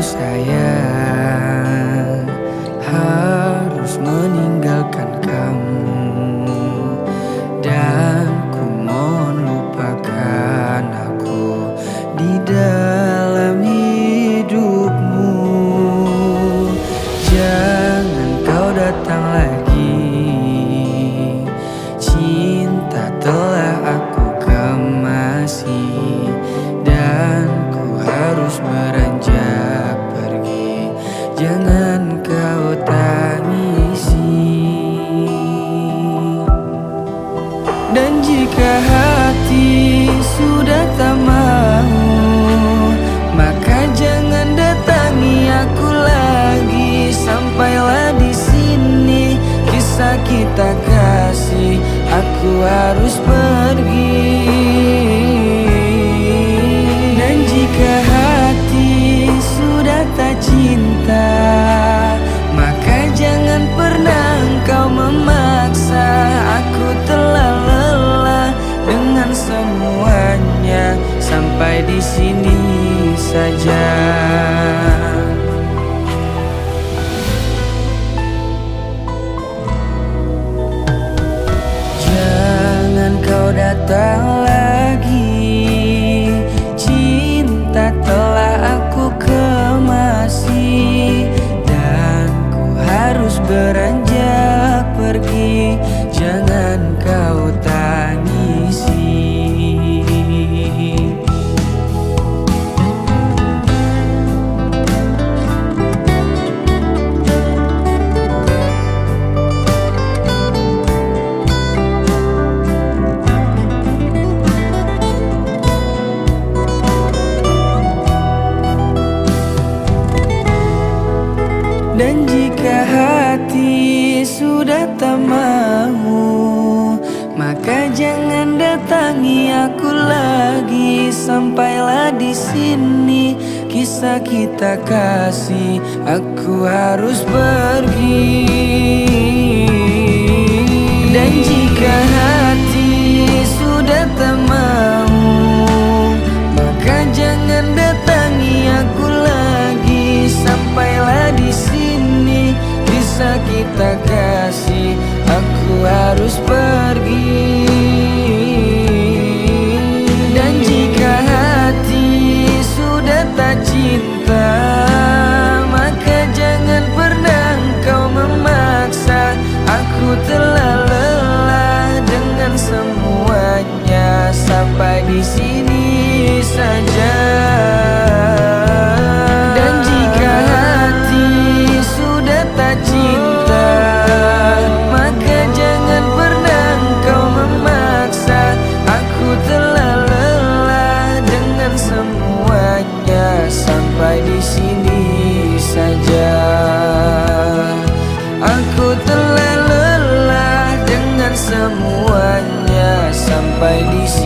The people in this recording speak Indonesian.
sayang, harus meninggalkan kamu, dan ku mohon lupakan aku di dalam hidupmu. Jangan kau datang lagi, cinta telah aku kemasi, dan ku harus beranjak pergi. Jangan kau tangisi. Dan jika hati sudah tak mau, maka jangan datangi aku lagi. Sampailah di sini kisah kita kasih, aku harus pergi. Dan jika hati sudah tak cinta, maka jangan pernah engkau memaksa. Aku telah lelah dengan semuanya, sampai di sini saja. Jangan kau datang lagi, cinta telah aku kemasi, dan ku harus beranjak pergi. Jangan kau tangisi. Dan jika hati sudah tak mau, maka jangan datangi aku lagi. Sampailah di sini kisah kita kasih, aku harus pergi. Dan jika hati sudah tak mau, maka jangan datangi aku lagi. Sampailah di sini kisah kita kasih, aku harus pergi. Dan jika hati sudah tak cinta, maka jangan pernah engkau memaksa. Aku telah lelah dengan semuanya, sampai di sini saja. Dan jika hati sudah tak cinta, maka jangan pernah engkau memaksa. Aku telah lelah dengan semuanya, sampai di sini saja. Aku telah lelah dengan semuanya, sampai di sini